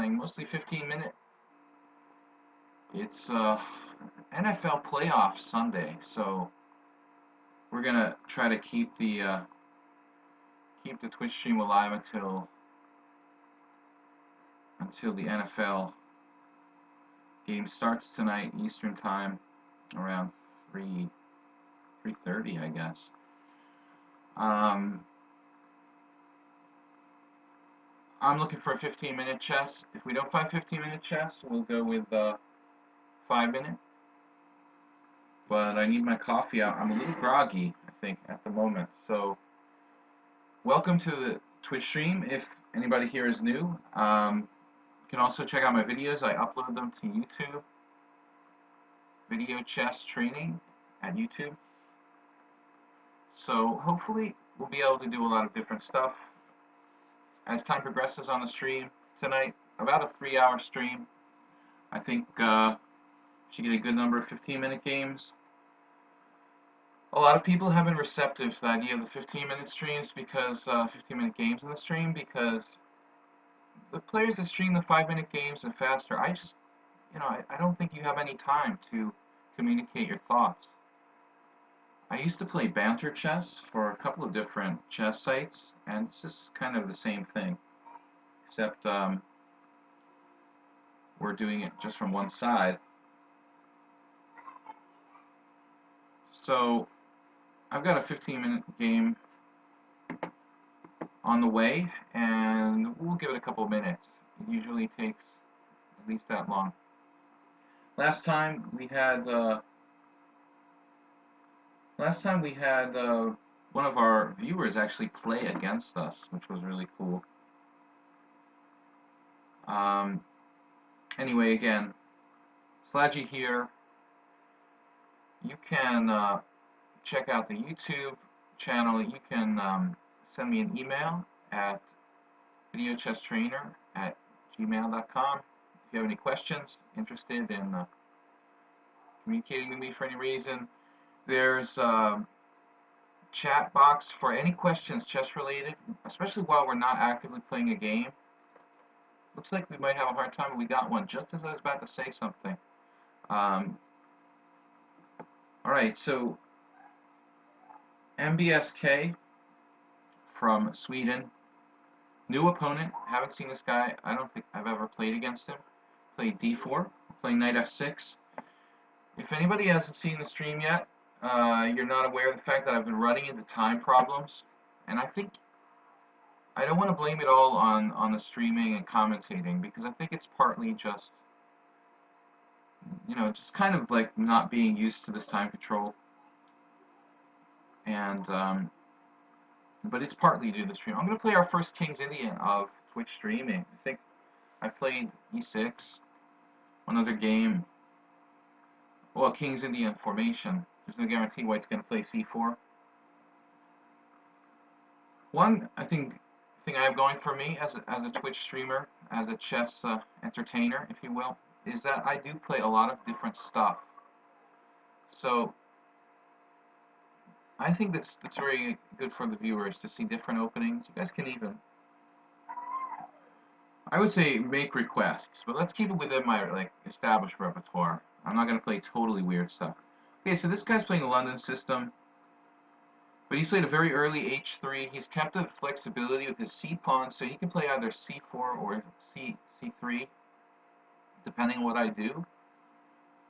playing mostly 15-minute. It's NFL playoff Sunday, so we're gonna try to keep the Twitch stream alive until the NFL game starts tonight Eastern time around 3:30, I guess. I'm looking for a 15-minute chess. If we don't find 15-minute chess, we'll go with 5-minute. But I need my coffee out. I'm a little groggy, I think, at the moment. So, welcome to the Twitch stream. If anybody here is new, you can also check out my videos. I upload them to YouTube. Video chess training at YouTube. So, hopefully, we'll be able to do a lot of different stuff as time progresses on the stream tonight. About a 3-hour stream. I think should get a good number of 15-minute games. A lot of people have been receptive to the idea of the 15-minute streams because 15-minute games in the stream, because the players that stream the 5-minute games and faster, I don't think you have any time to communicate your thoughts. I used to play banter chess for a couple of different chess sites, and it's just kind of the same thing, except we're doing it just from one side. So I've got a 15-minute game on the way, and we'll give it a couple of minutes. It usually takes at least that long. Last time we had one of our viewers actually play against us, which was really cool. Anyway, again, Slaggy here. You can check out the YouTube channel. You can send me an email at videochesstrainer@gmail.com. If you have any questions, interested in communicating with me for any reason, there's a chat box for any questions chess related, especially while we're not actively playing a game. Looks like we might have a hard time, but we got one just as I was about to say something. Alright, so MBSK from Sweden. New opponent. Haven't seen this guy. I don't think I've ever played against him. Played d4. Playing knight f6. If anybody hasn't seen the stream yet, you're not aware of the fact that I've been running into time problems. And I think I don't want to blame it all on the streaming and commentating, because I think it's partly just, just kind of like not being used to this time control. And but it's partly due to the stream. I'm going to play our first King's Indian of Twitch streaming. I think I played e6, one other game. Well, King's Indian formation. There's no guarantee White's going to play c4. One, thing I have going for me as a Twitch streamer, as a chess entertainer, if you will, is that I do play a lot of different stuff. So I think that's very good for the viewers to see different openings. You guys can even, I would say, make requests, but let's keep it within my established repertoire. I'm not going to play totally weird stuff. Okay, so this guy's playing the London system, but he's played a very early h3. He's kept the flexibility with his c pawn, so he can play either c4 or c3, depending on what I do.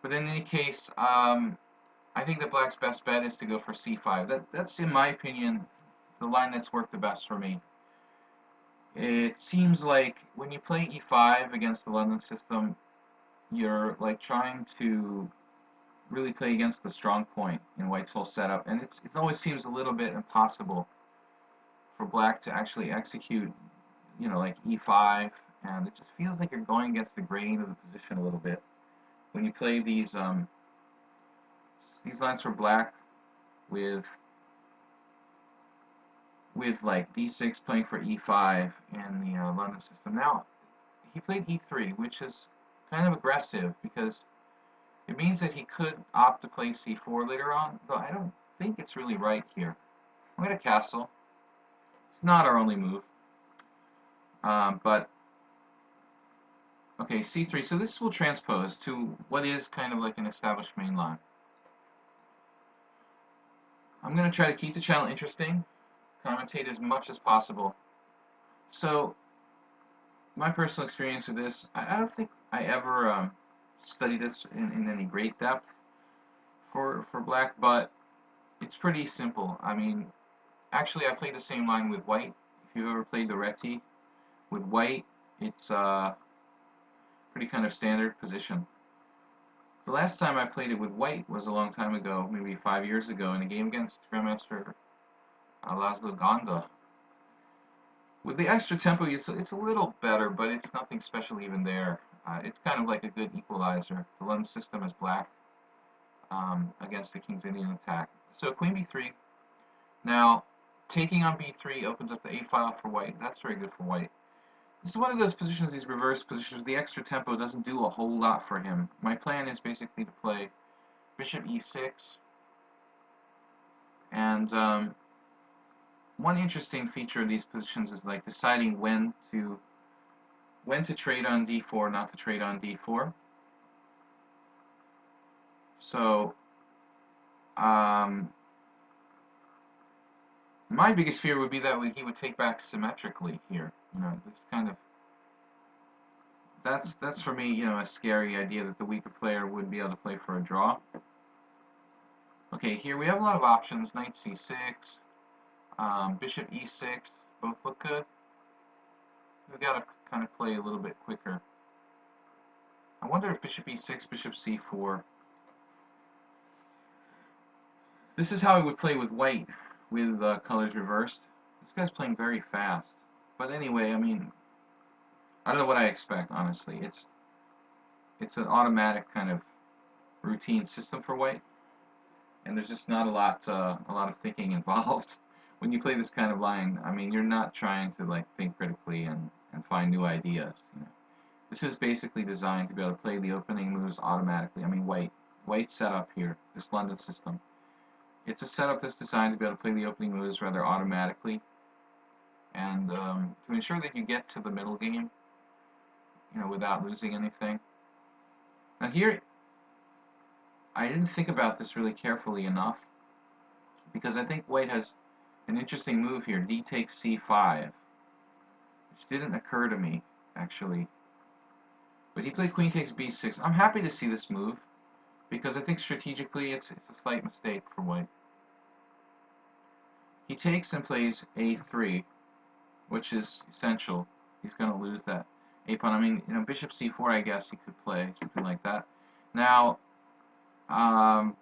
But in any case, I think that Black's best bet is to go for c5. That's, in my opinion, the line that's worked the best for me. It seems like when you play e5 against the London system, you're trying to really play against the strong point in White's whole setup, and it always seems a little bit impossible for Black to actually execute, like e5, and it just feels like you're going against the grain of the position a little bit when you play these lines for Black with like d6 playing for e5 in the London system. Now, he played e3, which is kind of aggressive because it means that he could opt to play c4 later on, though I don't think it's really right here. I'm going to castle. It's not our only move, but Okay, c3. So this will transpose to what is kind of like an established main line. I'm going to try to keep the channel interesting, commentate as much as possible. So my personal experience with this, I don't think I ever studied this in any great depth for black, but it's pretty simple. I mean, actually, I played the same line with white. If you've ever played the reti with white, it's pretty kind of standard position. The last time I played it with white was a long time ago, maybe 5 years ago, in a game against Grandmaster Laszlo Gonda. With the extra tempo, it's a little better, but it's nothing special even there. It's kind of like a good equalizer. The London system is black against the King's Indian attack. So Queen b3. Now, taking on b3 opens up the a file for white. That's very good for white. This is one of those positions, these reverse positions, the extra tempo doesn't do a whole lot for him. My plan is basically to play bishop e6, and one interesting feature of these positions is like deciding when to trade on d4, not to trade on d4. So my biggest fear would be that he would take back symmetrically here. You know, this kind of that's for me, you know, a scary idea that the weaker player would be able to play for a draw. Okay, here we have a lot of options. Knight c6, bishop e6, both look good. We've got to kind of play a little bit quicker. I wonder if bishop e6, bishop c4. This is how I would play with white, with colors reversed. This guy's playing very fast. But anyway, I mean, I don't know what I expect, honestly. It's an automatic kind of routine system for white, and there's just not a lot of thinking involved when you play this kind of line. I mean, you're not trying to like think critically and find new ideas. You know, this is basically designed to be able to play the opening moves automatically. I mean, white setup here, this London system. It's a setup that's designed to be able to play the opening moves rather automatically, and to ensure that you get to the middle game, you know, without losing anything. Now here, I didn't think about this really carefully enough, because I think white has an interesting move here. D takes c5, which didn't occur to me, actually. But he played queen takes b6. I'm happy to see this move, because I think strategically it's a slight mistake for white. He takes and plays a3, which is essential. He's going to lose that a pawn. I mean, you know, bishop c4, I guess he could play something like that. Now, I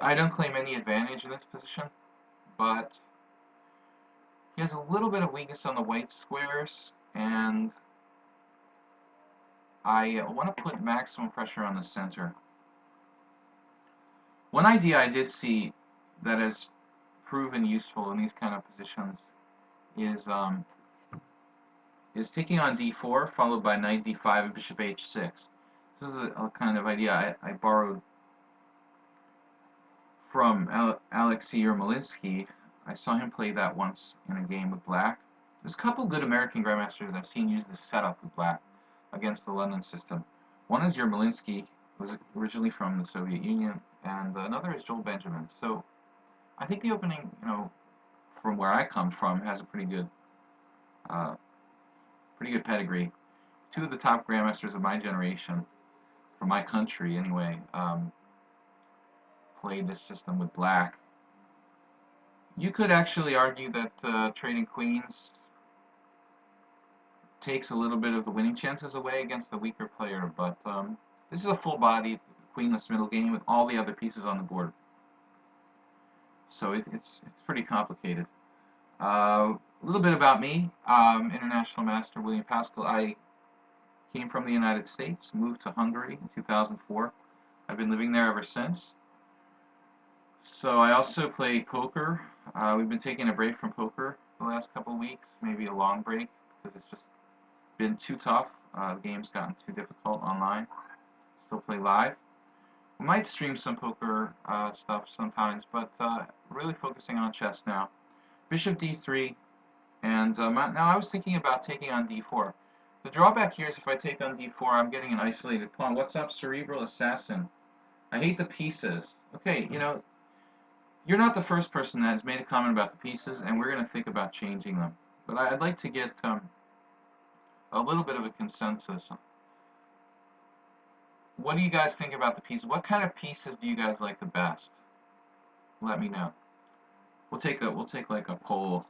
don't claim any advantage in this position, but he has a little bit of weakness on the white squares, and I want to put maximum pressure on the center. One idea I did see that has proven useful in these kind of positions is taking on d4 followed by knight d5 and bishop h6. This is a kind of idea I borrowed from Alexei Yermolinsky. I saw him play that once in a game with black. There's a couple good American grandmasters I've seen use this setup with black against the London system. One is Yermolinsky, who was originally from the Soviet Union, and another is Joel Benjamin. So I think the opening, you know, from where I come from, has a pretty good pedigree. Two of the top grandmasters of my generation, from my country anyway, played this system with black. You could actually argue that trading queens takes a little bit of the winning chances away against the weaker player, but this is a full-bodied queenless middle game with all the other pieces on the board. So it's pretty complicated. A little bit about me. International Master William Paschall. I came from the United States, moved to Hungary in 2004. I've been living there ever since. So I also play poker. We've been taking a break from poker the last couple of weeks, maybe a long break, because it's just been too tough. The game's gotten too difficult online. Still play live. We might stream some poker stuff sometimes, but really focusing on chess now. Bishop d3, and now I was thinking about taking on d4. The drawback here is if I take on d4, I'm getting an isolated pawn. What's up, Cerebral Assassin? I hate the pieces. Okay, you know, you're not the first person that has made a comment about the pieces, and we're going to think about changing them. But I'd like to get a little bit of a consensus. What do you guys think about the pieces? What kind of pieces do you guys like the best? Let me know. We'll take like a poll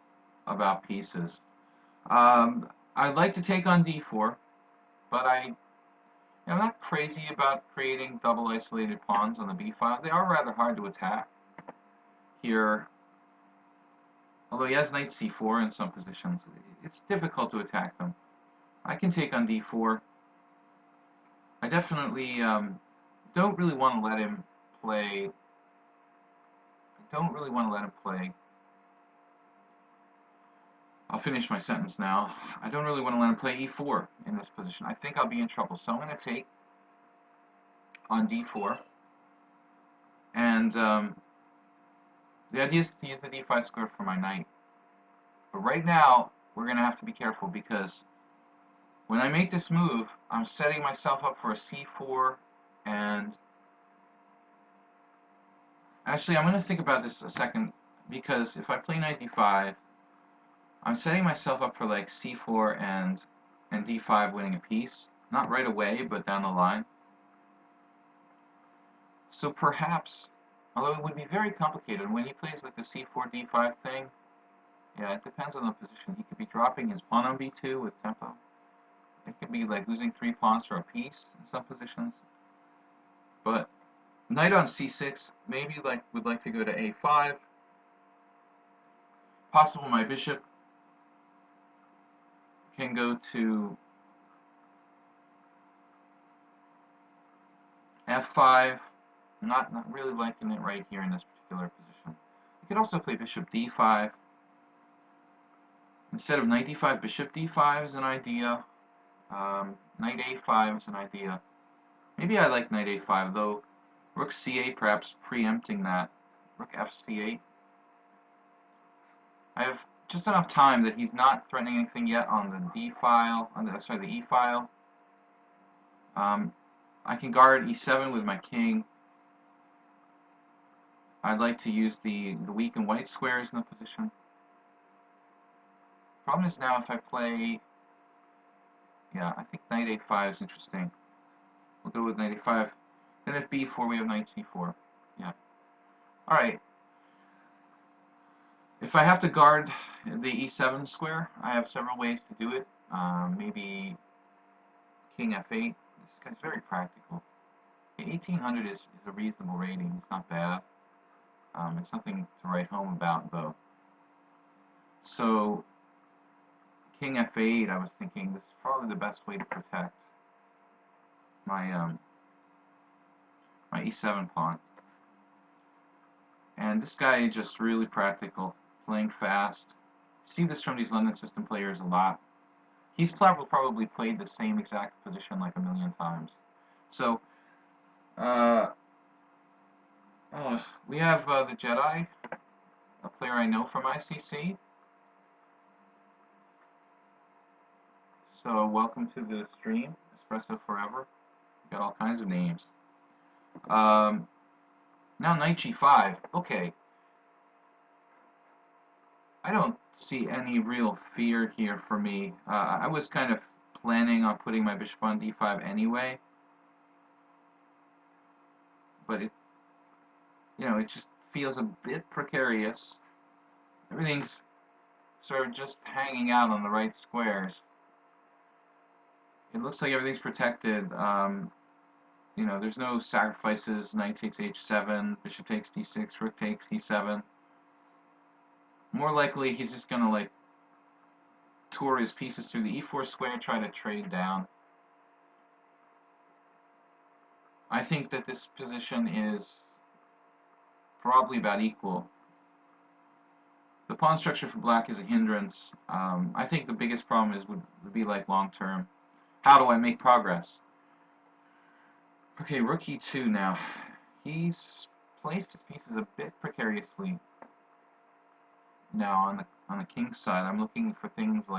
about pieces. I'd like to take on d4, but I'm not crazy about creating double isolated pawns on the b file. They are rather hard to attack here. Although he has knight c4 in some positions, it's difficult to attack them. I can take on d4. I definitely don't really want to let him play. I'll finish my sentence now. I don't really want to let him play e4 in this position. I think I'll be in trouble. So I'm going to take on d4. And the idea is to use the d5 square for my knight. But right now, we're going to have to be careful because when I make this move, I'm setting myself up for a c4 and... Actually, I'm going to think about this a second because if I play knight d5, I'm setting myself up for like c4 and d5 winning a piece. Not right away, but down the line. So perhaps, although it would be very complicated, when he plays like the c4 d5 thing, yeah, it depends on the position. He could be dropping his pawn on b2 with tempo. It could be like losing 3 pawns for a piece in some positions. But knight on c6, maybe would like to go to a5. Possible my bishop can go to f5. Not really liking it right here in this particular position. You could also play bishop d5. Instead of knight d5, bishop d5 is an idea. Knight a5 is an idea. Maybe I like knight a5, though rook c8 perhaps preempting that. Rook fc8. I have just enough time that he's not threatening anything yet on the d file, the e file. I can guard e7 with my king. I'd like to use the weak and white squares in the position. Problem is now if I play, yeah, I think knight a5 is interesting. We'll go with knight a5. Then at b4 we have knight c4. Yeah. Alright. If I have to guard the e7 square, I have several ways to do it. Maybe king f8. This guy's very practical. 1800 is a reasonable rating. It's not bad. It's nothing to write home about, though. So, king f8, I was thinking this is probably the best way to protect my my e7 pawn. And this guy is just really practical, playing fast. You see this from these London system players a lot. He's probably played the same exact position like a million times. So, we have the Jedi, a player I know from ICC. So, welcome to the stream, Espresso Forever. We've got all kinds of names. Now knight g5. Okay. I don't see any real fear here for me. I was kind of planning on putting my bishop on d5 anyway. But it just feels a bit precarious. Everything's sort of just hanging out on the right squares. It looks like everything's protected. There's no sacrifices. Knight takes h7, bishop takes d6, rook takes e7. More likely, he's just gonna like tour his pieces through the e4 square, try to trade down. I think that this position is probably about equal. The pawn structure for black is a hindrance. I think the biggest problem would be like long term. How do I make progress? Okay, rook e2 now. He's placed his pieces a bit precariously. Now on the king's side, I'm looking for things like